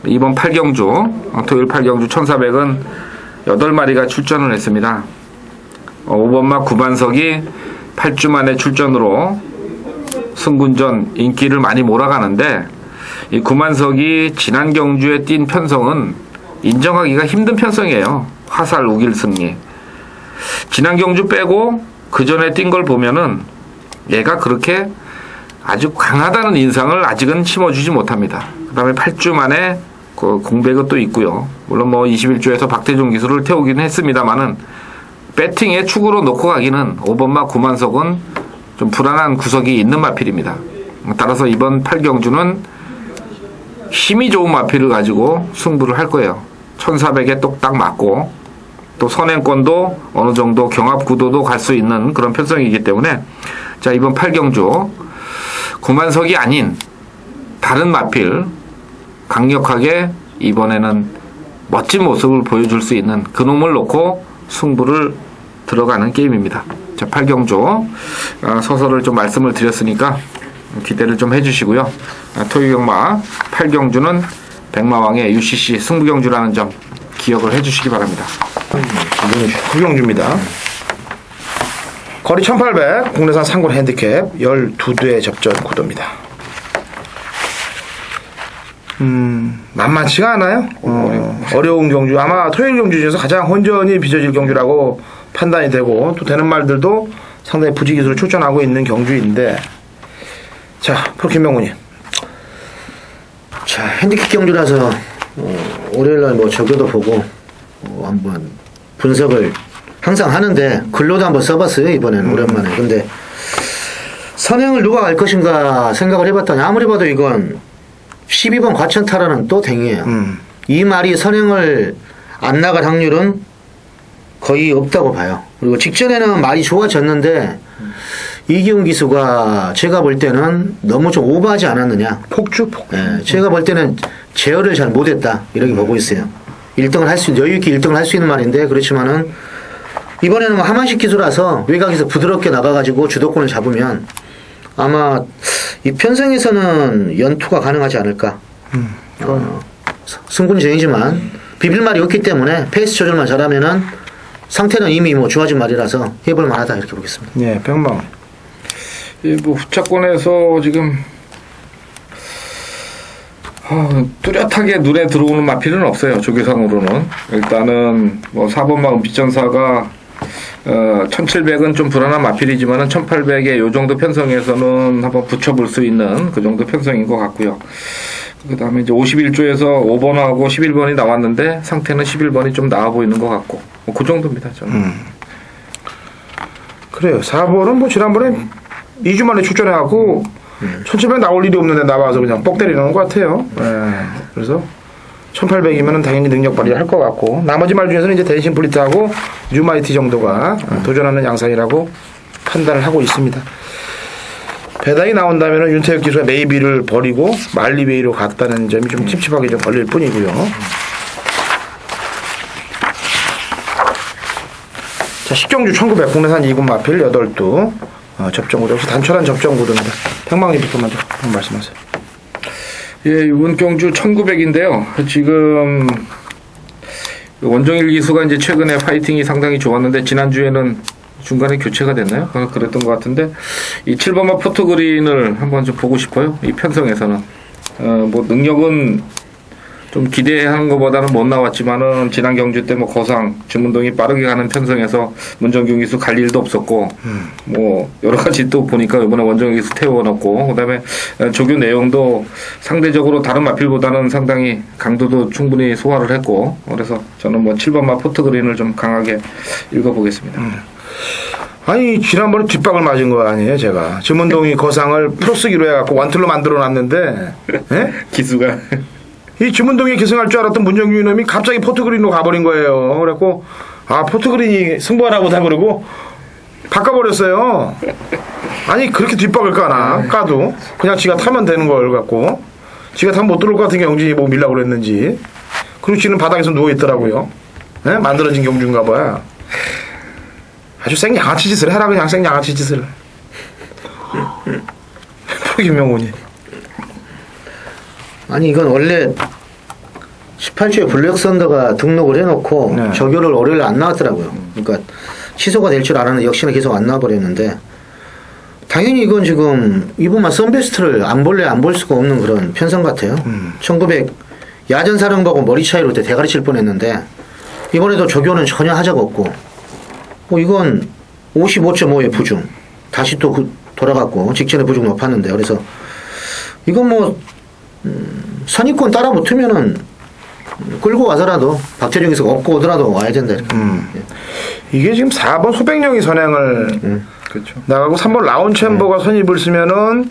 이번 8경주 토요일 8경주 1400은 8마리가 출전을 했습니다. 5번마 9반석이 8주 만에 출전으로 승군전 인기를 많이 몰아가는데 이 9만석이 지난 경주에 뛴 편성은 인정하기가 힘든 편성이에요. 화살 우길 승리. 지난 경주 빼고 그 전에 뛴 걸 보면은 얘가 그렇게 아주 강하다는 인상을 아직은 심어주지 못합니다. 그 다음에 8주 만에 그 공백은 또 있고요. 물론 뭐 21주에서 박태종 기술을 태우기는 했습니다만은 배팅에 축으로 놓고 가기는 5번마 9만석은 좀 불안한 구석이 있는 마필입니다. 따라서 이번 8경주는 힘이 좋은 마필을 가지고 승부를 할 거예요. 1400에 똑딱 맞고 또 선행권도 어느 정도 경합 구도도 갈 수 있는 그런 편성이기 때문에 자 이번 8경주 9만석이 아닌 다른 마필 강력하게 이번에는 멋진 모습을 보여줄 수 있는 그놈을 놓고 승부를 들어가는 게임입니다. 자 8경주 서서를 좀 말씀을 드렸으니까 기대를 좀 해주시고요. 토요경마 8경주는 백마왕의 UCC 승부경주라는 점 기억을 해주시기 바랍니다. 구경주입니다. 거리 1800 국내산 상권 핸디캡 12대 접전 구도입니다. 만만치가 않아요. 어려운 경주. 아마 토요일 경주 중에서 가장 혼전이 빚어질 경주라고 판단이 되고 또 되는 말들도 상당히 부지기수로 출전하고 있는 경주인데 자 프로 김명훈님. 자 핸디캡 경주라서 월요일날 뭐 저겨도 보고 한번 분석을 항상 하는데 글로도 한번 써봤어요. 이번에는 오랜만에. 근데 선행을 누가 갈 것인가 생각을 해봤더니 아무리 봐도 이건 12번 과천타라는 또 댕이에요. 이 말이 선행을 안 나갈 확률은 거의 없다고 봐요. 그리고 직전에는 말이 좋아졌는데 이기훈 기수가 제가 볼 때는 너무 좀 오버하지 않았느냐. 폭주. 네, 제가 볼 때는 제어를 잘 못했다 이렇게 보고 있어요. 1등을 할 수 여유 있게 1등을 할 수 있는 말인데 그렇지만은 이번에는 하만식 기수라서 외곽에서 부드럽게 나가가지고 주도권을 잡으면 아마 이 편성에서는 연투가 가능하지 않을까. 승군전이지만 비빌 말이 없기 때문에 페이스 조절만 잘하면은 상태는 이미 뭐 좋아진 말이라서 해볼 만하다 이렇게 보겠습니다. 네, 백마왕. 뭐 후차권에서 지금 뚜렷하게 눈에 들어오는 마필은 없어요. 조교상으로는. 일단은 뭐 4번마 은빛전사가 1700은 좀 불안한 마필이지만은 1800의 요 정도 편성에서는 한번 붙여볼 수 있는 그 정도 편성인 것 같고요. 그 다음에 이제 51조에서 5번하고 11번이 나왔는데 상태는 11번이 좀 나아 보이는 것 같고 그 정도입니다. 저는. 그래요. 4번은 뭐 지난번에 2주 만에 출전해갖고 1700 나올 일이 없는데 나와서 그냥 뻑 때리는 것 같아요. 그래서 1800이면 당연히 능력 발휘를 할 것 같고 나머지 말 중에서는 이제 대신 블리트하고 뉴마이티 정도가 도전하는 양상이라고 판단을 하고 있습니다. 배당이 나온다면 윤태혁 기수가 메이비를 버리고 말리베이로 갔다는 점이 좀 찝찝하게 좀 걸릴 뿐이고요. 자, 10경주 1900 국내산 2군 마필 8두 접전구도 역시 단촐한 접전구도입니다. 평방님부터 먼저 한번 말씀하세요. 예, 이번 경주 1900인데요. 지금 원정일 기수가 이제 최근에 파이팅이 상당히 좋았는데 지난주에는 중간에 교체가 됐나요? 그랬던 것 같은데 이 7번마 포토그린을 한번 좀 보고 싶어요. 이 편성에서는 뭐 능력은 좀 기대하는 것보다는 못 나왔지만은 지난 경주 때 뭐 거상 주문동이 빠르게 가는 편성에서 문정균 기수 갈 일도 없었고 뭐 여러 가지 또 보니까 이번에 원정균 기수 태워놓고 그다음에 조교 내용도 상대적으로 다른 마필보다는 상당히 강도도 충분히 소화를 했고 그래서 저는 뭐 7번마 포토그린을 좀 강하게 읽어보겠습니다. 아니 지난번에 뒷박을 맞은 거 아니에요 제가. 주문동이 거상을 풀어쓰기로 해갖고 원툴로 만들어놨는데 예? 기수가 이 주문동이 계승할 줄 알았던 문정균 놈이 갑자기 포토그린으로 가버린 거예요. 그래갖고 포토그린이 승부하라고 다 그러고 바꿔버렸어요. 아니 그렇게 뒷박을 까나 까도 그냥 지가 타면 되는 걸 갖고 지가 타면 못 들어올 것 같은 경진이 뭐 밀라고 그랬는지 그리고 지는 바닥에서 누워있더라고요. 네? 만들어진 경주인가 봐요. 아주 생양아치 짓을 해라 그냥 생양아치 짓을. 김명훈이 아니 이건 원래 18주에 블랙 썬더가 등록을 해놓고 네. 조교를 월요일 안 나왔더라고요. 그러니까 취소가 될 줄 알았는데 역시나 계속 안 나와버렸는데 당연히 이건 지금 이분만 썬베스트를 안 볼래 안 볼 수가 없는 그런 편성 같아요. 1900 야전사령부하고 머리 차이로 때 대가리 칠 뻔했는데 이번에도 조교는 전혀 하자가 없고 뭐 이건 55.5의 부중 다시 또 돌아갔고 직전에 부중 높았는데 그래서 이건 뭐 선입권 따라 붙으면은 끌고 와서라도 박재정 기수가 업고 오더라도 와야 된다. 이게 지금 4번 소백령이 선행을 그렇죠. 나가고 3번 라운챔버가 선입을 쓰면은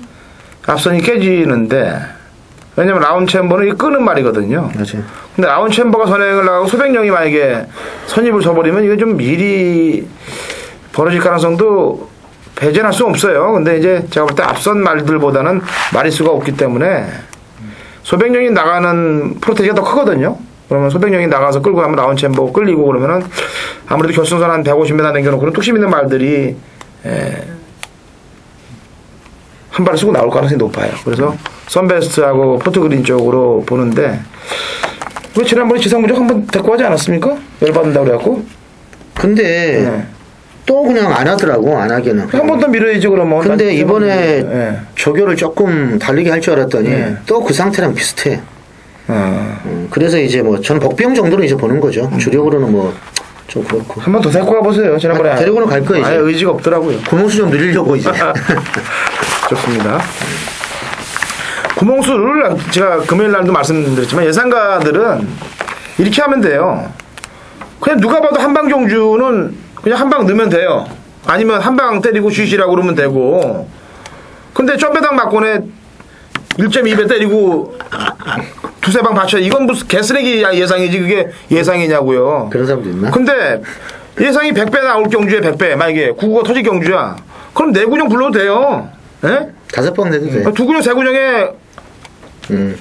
앞선이 깨지는데 왜냐면 라운챔버는 이 끄는 말이거든요. 맞아요. 근데 라운챔버가 선행을 나가고 소백령이 만약에 선입을 서버리면 이건 좀 미리 벌어질 가능성도 배제할 수 없어요. 근데 이제 제가 볼 때 앞선 말들보다는 마리수가 없기 때문에 소백령이 나가는 프로테지가 더 크거든요. 그러면 소백령이 나가서 끌고 가면 라운챔버 끌리고 그러면은 아무래도 결승선 한 150m 남겨놓고 그런 뚝심 있는 말들이 한 발을 쓰고 나올 가능성이 높아요. 그래서 선베스트하고 포트그린 쪽으로 보는데 왜 지난번에 지상무적 한번 데리고 하지 않았습니까? 열받는다고 그래갖고. 근데 또 그냥 안 하더라고. 안 하기는. 한 번 더 밀어야지 그러면. 근데 이번에 조교를 조금 달리게 할 줄 알았더니 또 그 상태랑 비슷해. 그래서 이제 뭐 저는 복병 정도로 이제 보는 거죠. 주력으로는 뭐 좀 그렇고. 한 번 더 데리고 가보세요. 지난번에. 데리고는 갈 거예요. 아예 의지가 없더라고요. 구멍수 좀 늘리려고 이제. 좋습니다. 구멍수를 제가 금요일 날도 말씀드렸지만 예상가들은 이렇게 하면 돼요. 그냥 누가 봐도 한방경주는 그냥 한 방 넣으면 돼요. 아니면 한 방 때리고 쉬시라고 그러면 되고. 근데 점배당 맞고네 1.2배 때리고 두세 방 받쳐. 이건 무슨 개쓰레기 예상이지 그게 예상이냐고요. 그런 사람도 있나? 근데 예상이 100배 나올 경주에 100배. 만약에 9구가 터질 경주야. 그럼 4구녕 불러도 돼요. 예? 5번 내도 돼. 2구녕, 3구녕에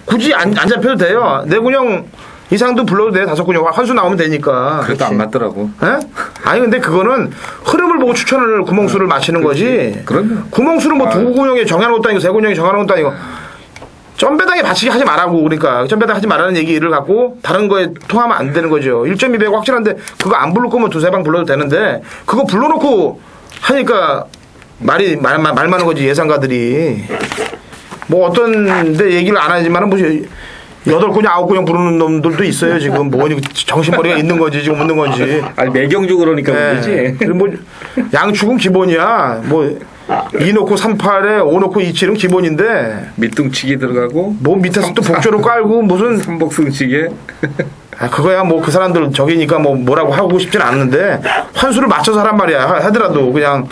굳이 안 잡혀도 돼요. 4구녕 이상도 불러도 돼요. 5구녕 환수 나오면 되니까. 그래도 안 맞더라고. 예? 아니 근데 그거는 흐름을 보고 추천을 구멍수를 맞히는 거지. 그럼요. 구멍수는 뭐 2구녕에 정해놓은 것도 아니고 3구녕에 정해놓은 것도 아니고 점배당에 받치기 하지 말라고. 그러니까 점배당 하지 말라는 얘기를 갖고 다른 거에 통하면 안 되는 거죠. 1.2배가 확실한데 그거 안 부를 거면 두세 방 불러도 되는데 그거 불러놓고 하니까 말 많은 거지. 예상가들이 뭐 어떤 데 얘기를 안 하지만은 뭐 8구녕 9구녕 부르는 놈들도 있어요. 지금 뭐 정신머리가 있는 건지 지금 없는 건지. 아니 매경주 그러니까 문제지. 그리고 뭐 양축은 기본이야. 뭐 2 놓고 38에 5 놓고 27은 기본인데 밑둥치기 들어가고 뭐 밑에서 또 복조로 깔고 무슨 삼복승치게. 그거야 뭐 그 사람들 저기니까 뭐 뭐라고 하고 싶진 않는데 환수를 맞춰서 하란 말이야. 하더라도 그냥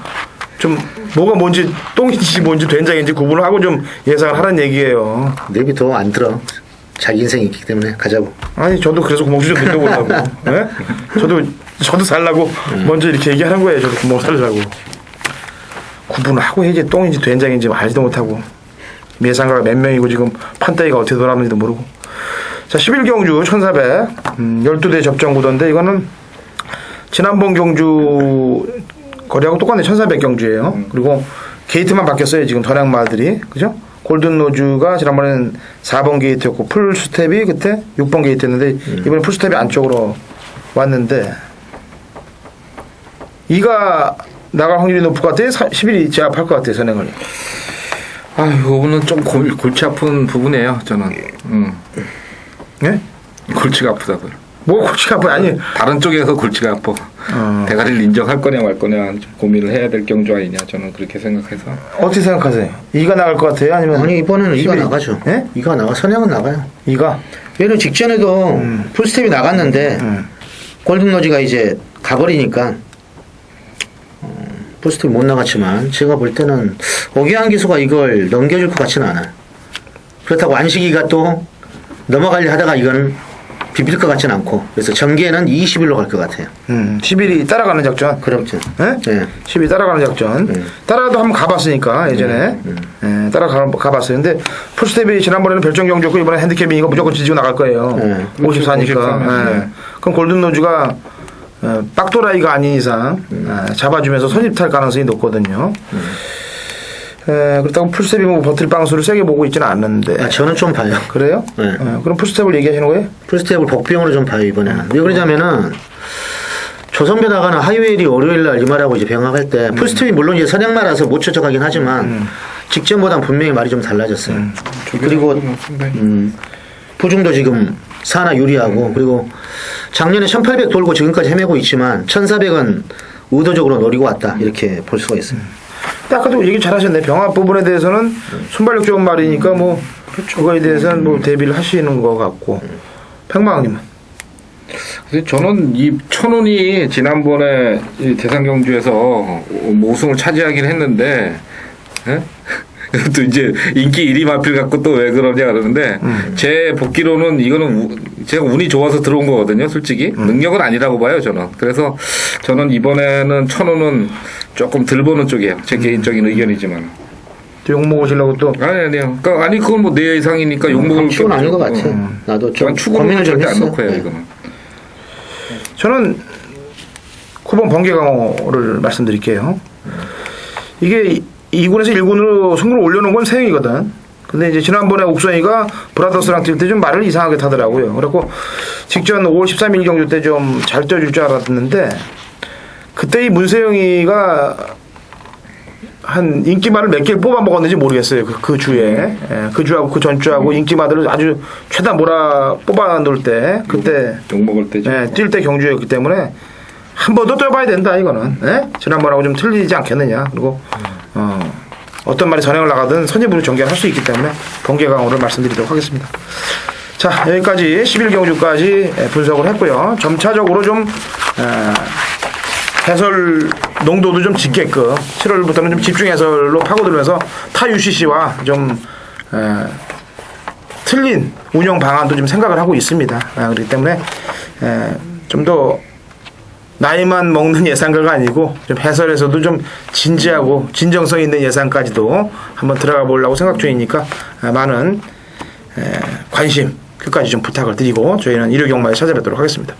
좀 뭐가 뭔지 똥인지 뭔지 된장인지 구분을 하고 좀 예상을 하라는 얘기예요. 내비 더 안 들어. 자기 인생이 있기 때문에 가자고. 아니 저도 그래서 구멍수 좀 늘려보려고. 네? 저도 살라고 먼저 이렇게 얘기하는 거예요. 저도 구멍 살려고. 구분을 하고 해야지 똥인지 된장인지 알지도 못하고 예상가가 몇 명이고 지금 판때기가 어떻게 돌아가는지도 모르고. 자 11경주 1400 12대 접전구도인데 이거는 지난번 경주 거리하고 똑같네. 1400경주예요. 그리고 게이트만 바뀌었어요. 지금 던양마들이. 그죠? 골든로즈가 지난번에는 4번 게이트였고 풀스텝이 그때 6번 게이트였는데 이번에 풀스텝이 안쪽으로 왔는데 2가 나갈 확률이 높을 것 같아요? 11이 제압할 것 같아요, 선행을. 이거는 좀 골치 아픈 부분이에요, 저는. 예? 골치가 아프다고요. 뭐 골치가 아파? 아니 다른 쪽에서 골치가 아파. 대가리를 인정할 거냐 말 거냐 좀 고민을 해야 될 경주 아니냐, 저는 그렇게 생각해서. 어떻게 생각하세요? 2가 나갈 것 같아요? 아니면 아니 이번에는 2가 11? 나가죠. 예? 2가 나가. 선행은 나가요. 2가? 얘는 직전에도 풀스텝이 나갔는데 골든로지가 이제 가버리니까 풀스텝이 못 나갔지만 제가 볼 때는 오기환 기수가 이걸 넘겨줄 것 같지는 않아요. 그렇다고 안식이가 또 넘어가려 하다가 이건 비빌 것 같지는 않고, 그래서 전개는 20일로 갈 것 같아요. 11이 따라가는 작전. 그렇죠. 예? 네. 10이 따라가는 작전. 따라도 한번 가봤으니까 예전에 가봤어요. 근데 풀스텝이 지난번에는 별정 경주였고 이번에 핸디캡이니까 무조건 지지고 나갈 거예요. 54니까. 그럼 골든로즈가 빡도라이가 아닌 이상 잡아주면서 선입탈 가능성이 높거든요. 그렇다고 풀스텝이 뭐 버틸 방수를 세게 보고 있지는 않는데. 저는 좀 봐요. 그래요? 네. 그럼 풀스텝을 얘기하시는 거예요? 풀스텝을 복비용으로 좀 봐요, 이번에는. 왜 그러냐면은, 조선배 나가는 하이웨일이 월요일날 이말하고 이제 병합할 때, 풀스텝이 물론 이제 선행마라서 못 쫓아가긴 하지만, 직전보단 분명히 말이 좀 달라졌어요. 그리고, 부중도 지금 사나 유리하고, 그리고 작년에 1800 돌고 지금까지 헤매고 있지만, 1400은 의도적으로 노리고 왔다. 이렇게 볼 수가 있어요. 아까도 얘기 잘하셨네. 병합 부분에 대해서는 순발력 좋은 말이니까 뭐 그거에 대해서는 뭐 대비를 하시는 것 같고. 백마왕님은? 저는 이 천운이 지난번에 이 대상경주에서 뭐 우승을 차지하긴 했는데, 예? 또 이제 인기 1위 마필 갖고 또 왜 그러냐 그러는데, 제 복기로는 이거는 제가 운이 좋아서 들어온 거거든요, 솔직히. 능력은 아니라고 봐요, 저는. 그래서 저는 이번에는 천운은 조금 들 보는 쪽이에요. 제 개인적인 의견이지만. 또 욕먹으시려고 또? 아니요. 그러니까 아니, 그건 뭐 내 예상이니까 욕먹을 축은 아닌 것 같아. 나도 좀 고민을 절대 안 놓고 해요, 이거는. 저는 9번 번개강호를 말씀드릴게요. 이게 2군에서 1군으로 승부를 올려놓은 건 세영이거든. 근데 이제 지난번에 옥선이가 브라더스랑 뛸 때 좀 말을 이상하게 타더라고요. 그래갖고 직전 5월 13일 경주 때 좀 잘 뛰어줄 줄 알았는데, 그때 이 문세영이가 한 인기말을 몇 개를 뽑아 먹었는지 모르겠어요. 그 주에. 그 주하고 그 전주하고 인기말들을 아주 최다 뽑아 놓을 때, 그때. 욕먹을 때죠. 뛸 때 경주였기 때문에 한 번 더 뛰어봐야 된다, 이거는. 지난번하고 좀 틀리지 않겠느냐. 그리고, 어떤 말이 전행을 나가든 선입으로 전개를 할 수 있기 때문에 번개강호를 말씀드리도록 하겠습니다. 자, 여기까지 11경주까지 분석을 했고요. 점차적으로 좀 해설 농도도 좀 짙게끔 7월부터는 좀 집중 해설로 파고들면서 타 UCC와 좀 틀린 운영 방안도 좀 생각을 하고 있습니다. 그렇기 때문에 좀 더 나이만 먹는 예상가가 아니고 좀 해설에서도 좀 진지하고 진정성 있는 예상까지도 한번 들어가 보려고 생각 중이니까 많은 관심 끝까지 좀 부탁을 드리고 저희는 일요경마에 찾아뵙도록 하겠습니다.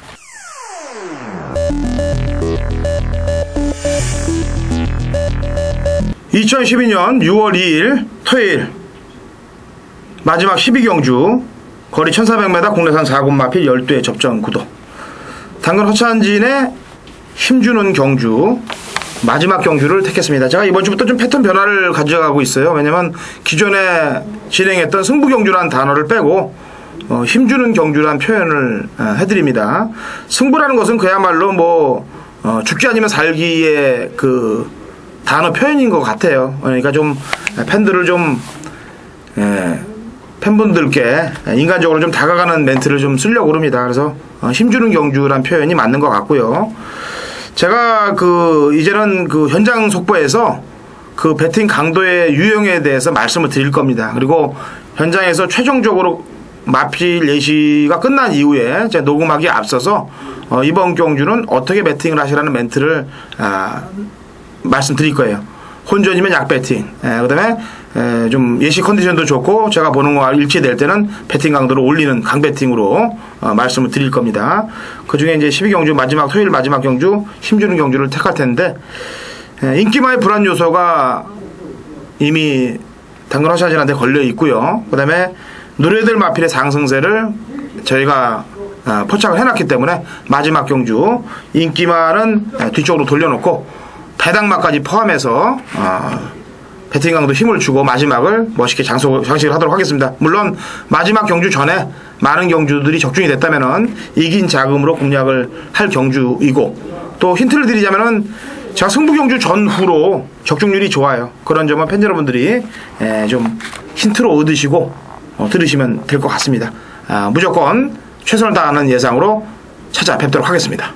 (2012년 6월 2일) 토요일 마지막 12경주 거리 1400m 국내산 4군 마필 12회 접전 구도 당근 허찬진의 힘주는 경주 마지막 경주를 택했습니다. 제가 이번 주부터 좀 패턴 변화를 가져가고 있어요. 왜냐면 기존에 진행했던 승부 경주라는 단어를 빼고 힘주는 경주라는 표현을 해드립니다. 승부라는 것은 그야말로 뭐 죽기 아니면 살기의 그 단어 표현인 것 같아요. 그러니까 좀 팬들을 좀 팬분들께 인간적으로 좀 다가가는 멘트를 좀 쓰려고 그럽니다. 그래서 힘주는 경주란 표현이 맞는 것 같고요. 제가 이제는 현장 속보에서 배팅 강도의 유형에 대해서 말씀을 드릴 겁니다. 그리고 현장에서 최종적으로 마필 예시가 끝난 이후에 제가 녹음하기에 앞서서 이번 경주는 어떻게 배팅을 하시라는 멘트를 말씀드릴 거예요. 혼전이면 약 배팅. 그 다음에 좀 예시 컨디션도 좋고 제가 보는 거와 일치될 때는 배팅 강도를 올리는 강배팅으로 말씀을 드릴 겁니다. 그 중에 이제 12경주 마지막 토요일 마지막 경주 힘주는 경주를 택할 텐데 인기마의 불안 요소가 이미 당근 허샷진한테 걸려 있고요. 그 다음에 누레들 마필의 상승세를 저희가 포착을 해놨기 때문에 마지막 경주 인기마는 뒤쪽으로 돌려놓고 배당마까지 포함해서 배팅강도 힘을 주고 마지막을 멋있게 장식을 하도록 하겠습니다. 물론 마지막 경주 전에 많은 경주들이 적중이 됐다면은 이긴 자금으로 공략을 할 경주이고, 또 힌트를 드리자면은 제가 승부 경주 전후로 적중률이 좋아요. 그런 점은 팬 여러분들이 좀 힌트로 얻으시고 들으시면 될 것 같습니다. 무조건 최선을 다하는 예상으로 찾아뵙도록 하겠습니다.